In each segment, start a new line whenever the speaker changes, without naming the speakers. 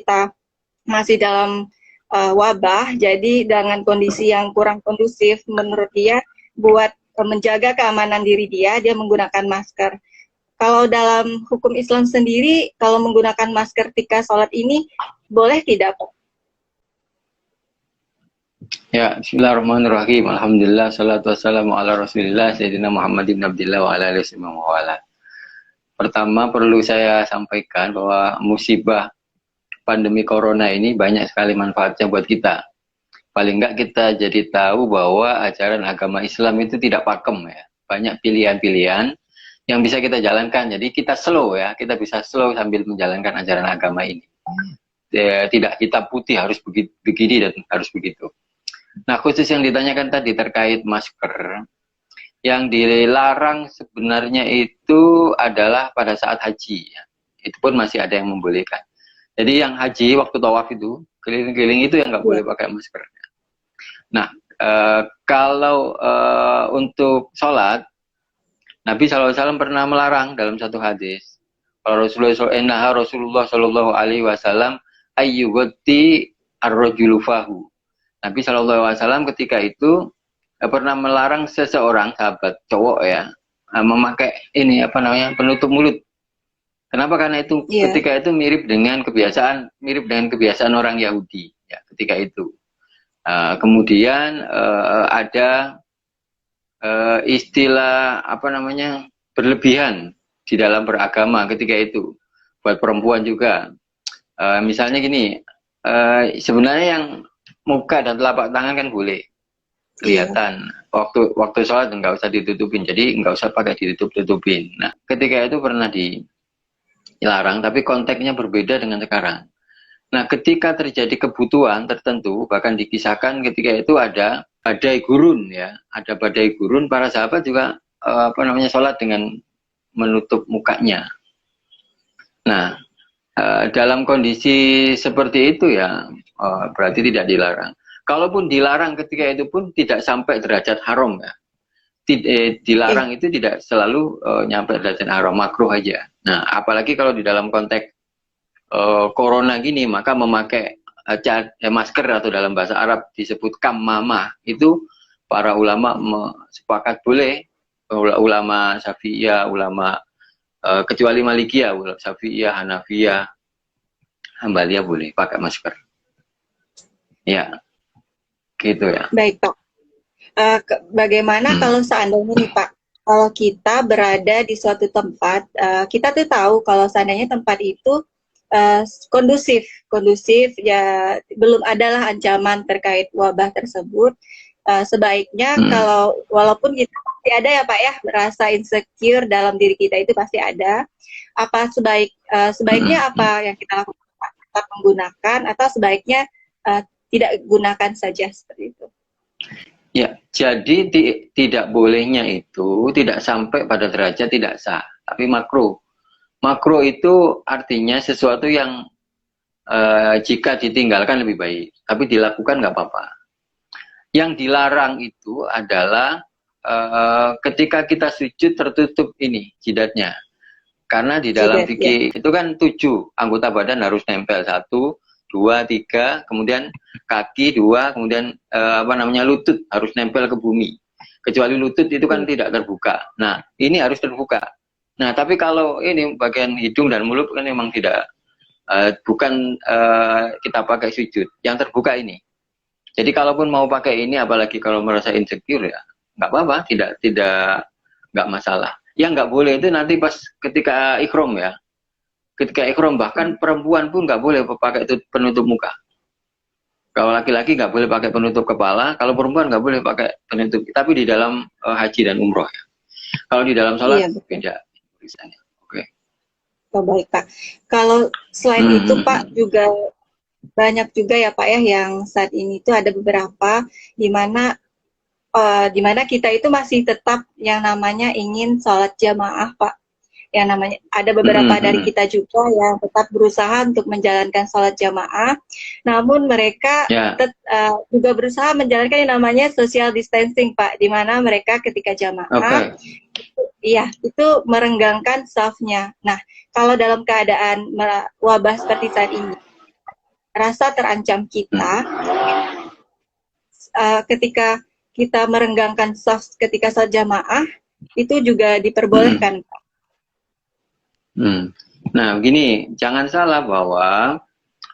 kita masih dalam wabah, jadi dengan kondisi yang kurang kondusif menurut dia buat menjaga keamanan diri dia menggunakan masker. Kalau dalam hukum Islam sendiri, kalau menggunakan masker ketika sholat ini boleh tidak, Pak?
Ya, bismillahirrahmanirrahim. Alhamdulillah, salatu wassalamu ala rasulillah, Sayyidina Muhammad ibn Abdillah wa ala alihi wa ala. Pertama perlu saya sampaikan bahwa musibah pandemi corona ini banyak sekali manfaatnya buat kita. Paling enggak kita jadi tahu bahwa ajaran agama Islam itu tidak pakem ya. Banyak pilihan-pilihan yang bisa kita jalankan. Jadi kita slow ya, kita bisa slow sambil menjalankan ajaran agama ini. Tidak hitam putih harus begini dan harus begitu. Nah, khusus yang ditanyakan tadi terkait masker, yang dilarang sebenarnya itu adalah pada saat haji ya. Itu pun masih ada yang membolehkan. Jadi yang haji waktu tawaf itu keliling-keliling itu yang nggak boleh pakai masker. Nah, kalau untuk sholat, Nabi SAW pernah melarang dalam satu hadis. Kalau Rasulullah Shallallahu Alaihi Wasallam ayyughatti ar-rajulu fahu. Nabi SAW ketika itu pernah melarang seseorang sahabat cowok ya memakai ini penutup mulut. Kenapa? Karena itu ketika itu mirip dengan kebiasaan orang Yahudi ya ketika itu. Kemudian ada istilah berlebihan di dalam beragama ketika itu buat perempuan juga. Misalnya gini, sebenarnya yang muka dan telapak tangan kan boleh kelihatan. Waktu sholat nggak usah ditutupin, jadi nggak usah pakai ditutup-tutupin. Nah, ketika itu pernah dilarang, tapi konteksnya berbeda dengan sekarang. Nah, ketika terjadi kebutuhan tertentu, bahkan dikisahkan ketika itu ada badai gurun ya, ada badai gurun, para sahabat juga sholat dengan menutup mukanya. Nah, dalam kondisi seperti itu ya, berarti tidak dilarang. Kalaupun dilarang ketika itu pun tidak sampai derajat haram ya. Dilarang itu tidak selalu nyampe derajat haram, makruh aja. Nah, apalagi kalau di dalam konteks corona gini, maka memakai masker atau dalam bahasa Arab disebut kammamah, itu para ulama sepakat boleh. Ulama Syafi'iyah, ulama kecuali Malikiyah, Syafi'iyah, Hanafiyah, Hambaliyah boleh pakai masker. Ya, gitu ya.
Baik, Pak. Bagaimana kalau seandainya nih, Pak, kalau kita berada di suatu tempat, kita tuh tahu kalau seandainya tempat itu kondusif ya, belum adalah ancaman terkait wabah tersebut. Sebaiknya kalau walaupun kita pasti ada ya Pak ya, merasa insecure dalam diri kita itu pasti ada. Apa sebaiknya apa yang kita lakukan? Tetap menggunakan atau sebaiknya tidak gunakan saja seperti itu?
Ya, jadi tidak bolehnya itu tidak sampai pada derajat tidak sah, tapi makruh. Makruh itu artinya sesuatu yang jika ditinggalkan lebih baik, tapi dilakukan nggak apa-apa. Yang dilarang itu adalah ketika kita sujud tertutup ini jidatnya, karena di dalam fikih itu kan 7 anggota badan harus nempel, 1, 2, 3, kemudian kaki 2, kemudian lutut harus nempel ke bumi. Kecuali lutut itu kan tidak terbuka. Nah, ini harus terbuka. Nah, tapi kalau ini bagian hidung dan mulut kan memang tidak, bukan kita pakai sujud. Yang terbuka ini. Jadi kalaupun mau pakai ini, apalagi kalau merasa insecure ya, nggak apa-apa, nggak masalah. Yang nggak boleh itu nanti pas ketika ikhram ya. Ketika ikhram bahkan perempuan pun nggak boleh pakai penutup muka. Kalau laki-laki nggak boleh pakai penutup kepala, kalau perempuan nggak boleh pakai penutup. Tapi di dalam haji dan umroh ya. Kalau di dalam sholat beda. Oke.
Oh, baik Pak. Kalau selain itu Pak juga banyak juga ya Pak ya yang saat ini itu ada beberapa di mana kita itu masih tetap yang namanya ingin sholat jamaah Pak. Yang namanya ada beberapa dari kita juga yang tetap berusaha untuk menjalankan sholat jamaah, namun mereka juga berusaha menjalankan yang namanya social distancing Pak, di mana mereka ketika jamaah itu merenggangkan safnya. Nah, kalau dalam keadaan wabah seperti saat ini, rasa terancam kita, ketika kita merenggangkan saf ketika salat jamaah, itu juga diperbolehkan, Pak.
Nah, begini, jangan salah bahwa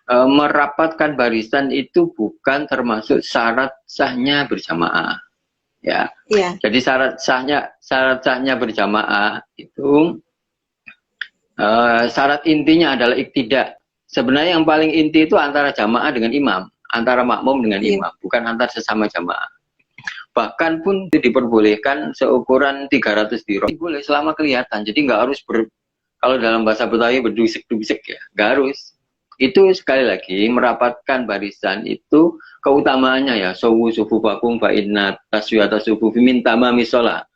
merapatkan barisan itu bukan termasuk syarat sahnya berjamaah. Ya.
Iya.
Jadi syarat sahnya berjamaah itu syarat intinya adalah iktidak. Sebenarnya yang paling inti itu antara jamaah dengan imam, antara makmum dengan imam, bukan antar sesama jamaah. Bahkan pun diperbolehkan seukuran 300 dirham. Boleh selama kelihatan. Jadi nggak harus kalau dalam bahasa Betawi berdusik-dusik ya, nggak harus. Itu sekali lagi merapatkan barisan itu keutamaannya ya, sawu sufufakum fa inna taswiyata sufufi min tamami shalah.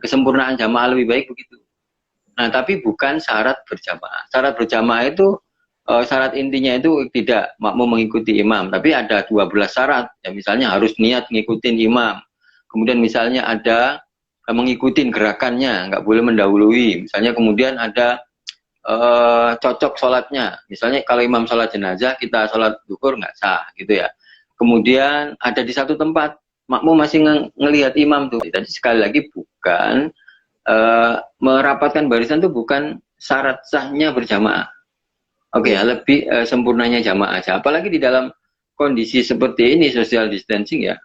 Kesempurnaan jamaah lebih baik begitu. Nah, tapi bukan syarat berjamaah. Syarat berjamaah itu syarat intinya itu tidak makmum mengikuti imam, tapi ada 12 syarat. Ya, misalnya harus niat ngikutin imam. Kemudian misalnya ada mengikuti gerakannya, nggak boleh mendahului. Misalnya kemudian ada cocok sholatnya. Misalnya kalau imam sholat jenazah, kita sholat zuhur nggak sah, gitu ya. Kemudian ada di satu tempat, makmum masih ngelihat imam tuh. Jadi sekali lagi bukan merapatkan barisan itu bukan syarat sahnya berjamaah. Oke, ya, lebih sempurnanya jamaah aja. Apalagi di dalam kondisi seperti ini, social distancing ya,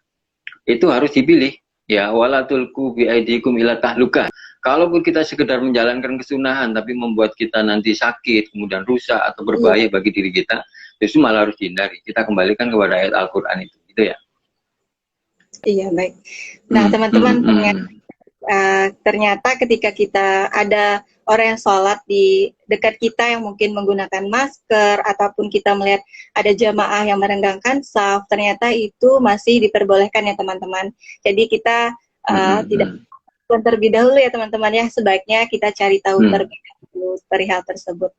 itu harus dipilih. Ya, wala tulqu biaidikum ila tahluka. Kalaupun kita sekedar menjalankan kesunahan, tapi membuat kita nanti sakit, kemudian rusak atau berbahaya bagi diri kita, itu malah harus dihindari. Kita kembalikan kepada ayat Al-Quran itu, gitu ya.
Iya, baik. Nah, teman-teman, ternyata ketika kita ada orang yang sholat di dekat kita yang mungkin menggunakan masker, ataupun kita melihat ada jamaah yang merenggangkan saf, ternyata itu masih diperbolehkan ya teman-teman. Jadi kita tidak terlebih dahulu ya teman-teman ya, sebaiknya kita cari tahu terlebih dahulu perihal tersebut.